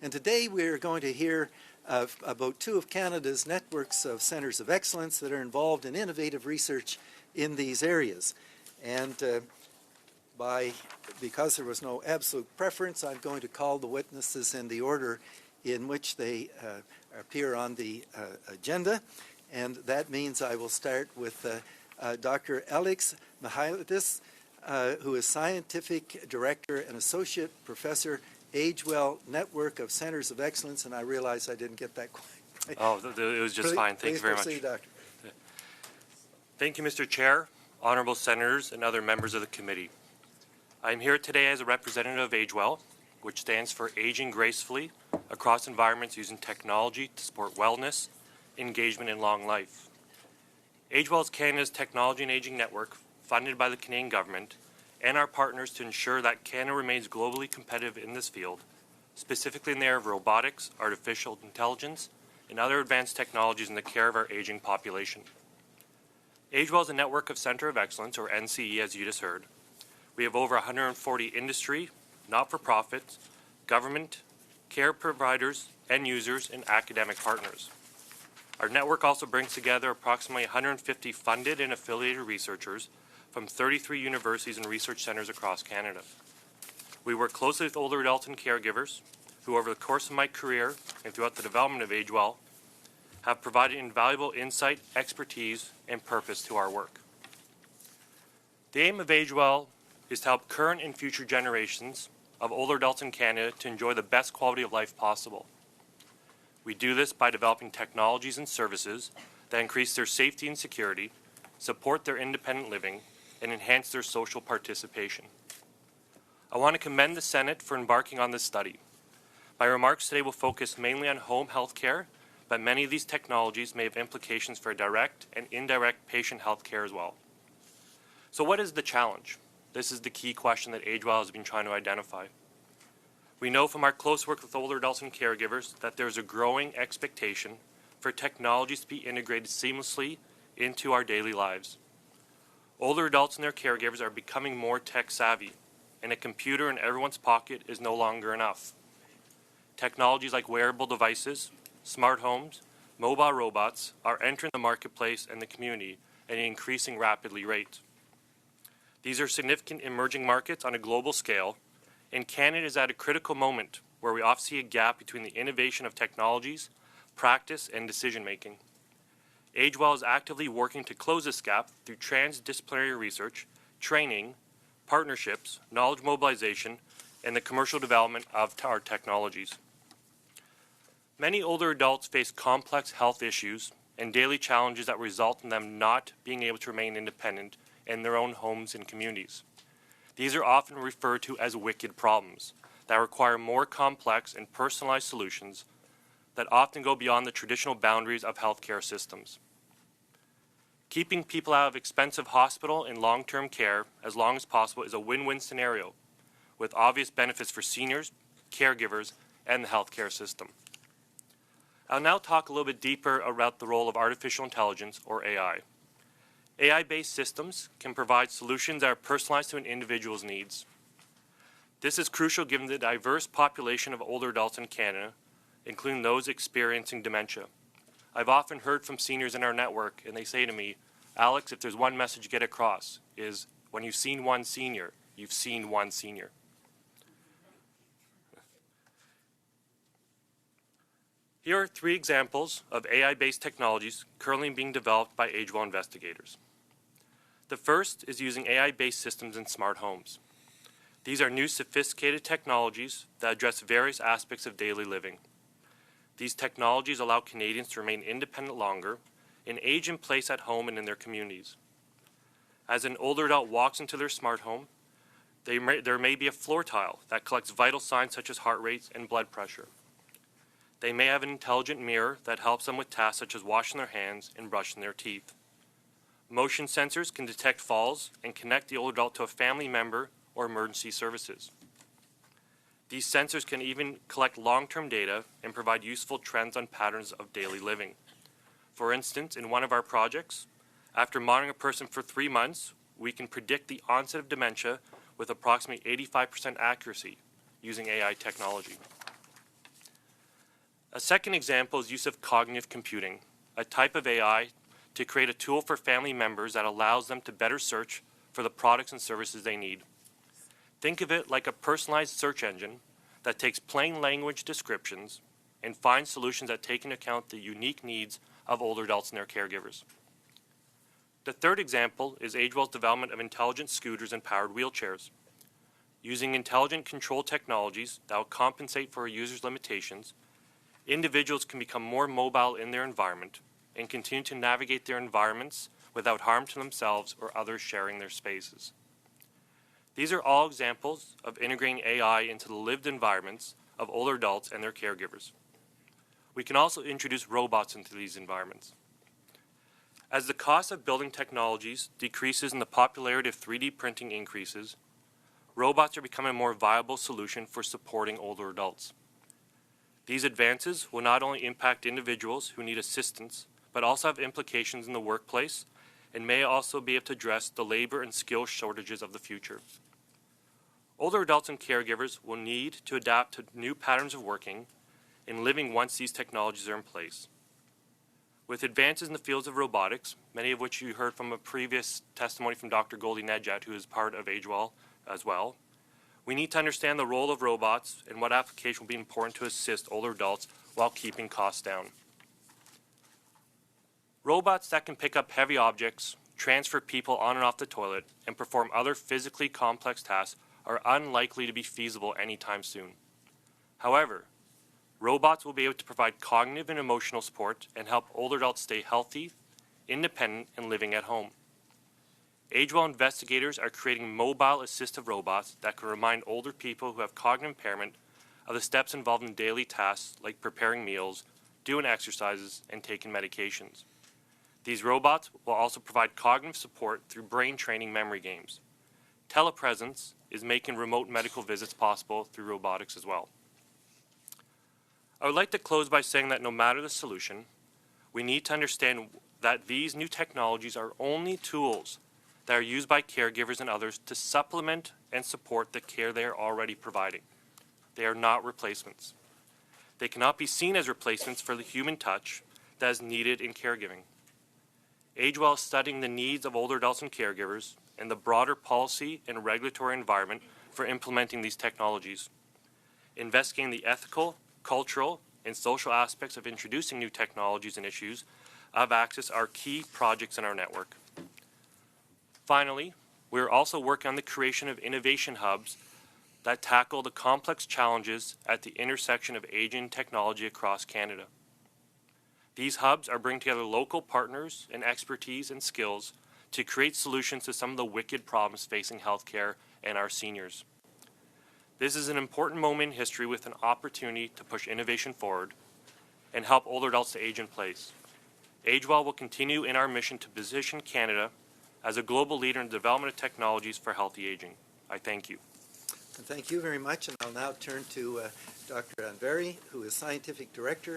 And today we are going to hear about two of Canada's networks of centres of excellence that are involved in innovative research in these areas. And because there was no absolute preference, I'm going to call the witnesses in the order in which they appear on the agenda. And that means I will start with Dr. Alex Mihailidis, who is Scientific Director and Associate Professor, AgeWell Network of Centres of Excellence, and I realize I didn't get that quite right. Oh, it was just fine. Thank you very much. Doctor. Thank you, Mr. Chair, honourable senators, and other members of the committee. I am here today as a representative of AgeWell, which stands for Aging Gracefully Across Environments Using Technology to Support Wellness, Engagement, and Long Life. AgeWell is Canada's technology and aging network funded by the Canadian government and our partners to ensure that Canada remains globally competitive in this field, specifically in the area of robotics, artificial intelligence, and other advanced technologies in the care of our aging population. AgeWell is a network of Centre of Excellence, or NCE, as you just heard. We have over 140 industry, not-for-profits, government, care providers, end users, and academic partners. Our network also brings together approximately 150 funded and affiliated researchers from 33 universities and research centres across Canada. We work closely with older adults and caregivers who, over the course of my career and throughout the development of AgeWell, have provided invaluable insight, expertise, and purpose to our work. The aim of AgeWell is to help current and future generations of older adults in Canada to enjoy the best quality of life possible. We do this by developing technologies and services that increase their safety and security, support their independent living, and enhance their social participation. I want to commend the Senate for embarking on this study. My remarks today will focus mainly on home health care, but many of these technologies may have implications for direct and indirect patient health care as well. So what is the challenge? This is the key question that AgeWell has been trying to identify. We know from our close work with older adults and caregivers that there is a growing expectation for technologies to be integrated seamlessly into our daily lives. Older adults and their caregivers are becoming more tech-savvy, and a computer in everyone's pocket is no longer enough. Technologies like wearable devices, smart homes, mobile robots are entering the marketplace and the community at an increasing rapidly rate. These are significant emerging markets on a global scale, and Canada is at a critical moment where we often see a gap between the innovation of technologies, practice, and decision-making. AgeWell is actively working to close this gap through transdisciplinary research, training, partnerships, knowledge mobilization, and the commercial development of our technologies. Many older adults face complex health issues and daily challenges that result in them not being able to remain independent in their own homes and communities. These are often referred to as wicked problems that require more complex and personalized solutions that often go beyond the traditional boundaries of healthcare systems. Keeping people out of expensive hospital and long-term care as long as possible is a win-win scenario with obvious benefits for seniors, caregivers, and the healthcare system. I'll now talk a little bit deeper about the role of artificial intelligence, or AI. AI-based systems can provide solutions that are personalized to an individual's needs. This is crucial given the diverse population of older adults in Canada, including those experiencing dementia. I've often heard from seniors in our network, and they say to me, Alex, if there's one message to get across, is when you've seen one senior, you've seen one senior. Here are 3 examples of AI-based technologies currently being developed by AgeWell investigators. The first is using AI-based systems in smart homes. These are new sophisticated technologies that address various aspects of daily living. These technologies allow Canadians to remain independent longer and age in place at home and in their communities. As an older adult walks into their smart home, there may be a floor tile that collects vital signs such as heart rates and blood pressure. They may have an intelligent mirror that helps them with tasks such as washing their hands and brushing their teeth. Motion sensors can detect falls and connect the older adult to a family member or emergency services. These sensors can even collect long-term data and provide useful trends on patterns of daily living. For instance, in one of our projects, after monitoring a person for 3 months, we can predict the onset of dementia with approximately 85% accuracy using AI technology. A second example is use of cognitive computing, a type of AI to create a tool for family members that allows them to better search for the products and services they need. Think of it like a personalized search engine that takes plain language descriptions and finds solutions that take into account the unique needs of older adults and their caregivers. The third example is AgeWell's development of intelligent scooters and powered wheelchairs. Using intelligent control technologies that will compensate for a user's limitations, individuals can become more mobile in their environment and continue to navigate their environments without harm to themselves or others sharing their spaces. These are all examples of integrating AI into the lived environments of older adults and their caregivers. We can also introduce robots into these environments. As the cost of building technologies decreases and the popularity of 3D printing increases, robots are becoming a more viable solution for supporting older adults. These advances will not only impact individuals who need assistance, but also have implications in the workplace and may also be able to address the labor and skill shortages of the future. Older adults and caregivers will need to adapt to new patterns of working and living once these technologies are in place. With advances in the fields of robotics, many of which you heard from a previous testimony from Dr. Goldie Nedjat, who is part of AgeWell as well, we need to understand the role of robots and what application will be important to assist older adults while keeping costs down. Robots that can pick up heavy objects, transfer people on and off the toilet, and perform other physically complex tasks are unlikely to be feasible anytime soon. However, robots will be able to provide cognitive and emotional support and help older adults stay healthy, independent, and living at home. AgeWell investigators are creating mobile assistive robots that can remind older people who have cognitive impairment of the steps involved in daily tasks like preparing meals, doing exercises, and taking medications. These robots will also provide cognitive support through brain training memory games. Telepresence is making remote medical visits possible through robotics as well. I would like to close by saying that no matter the solution, we need to understand that these new technologies are only tools that are used by caregivers and others to supplement and support the care they are already providing. They are not replacements. They cannot be seen as replacements for the human touch that is needed in caregiving. AgeWell is studying the needs of older adults and caregivers and the broader policy and regulatory environment for implementing these technologies. Investigating the ethical, cultural, and social aspects of introducing new technologies and issues of access are key projects in our network. Finally, we are also working on the creation of innovation hubs that tackle the complex challenges at the intersection of aging and technology across Canada. These hubs are bringing together local partners and expertise and skills to create solutions to some of the wicked problems facing healthcare and our seniors. This is an important moment in history with an opportunity to push innovation forward and help older adults to age in place. AgeWell will continue in our mission to position Canada as a global leader in the development of technologies for healthy aging. I thank you. And thank you very much, and I'll now turn to Dr. Anvari, who is Scientific Director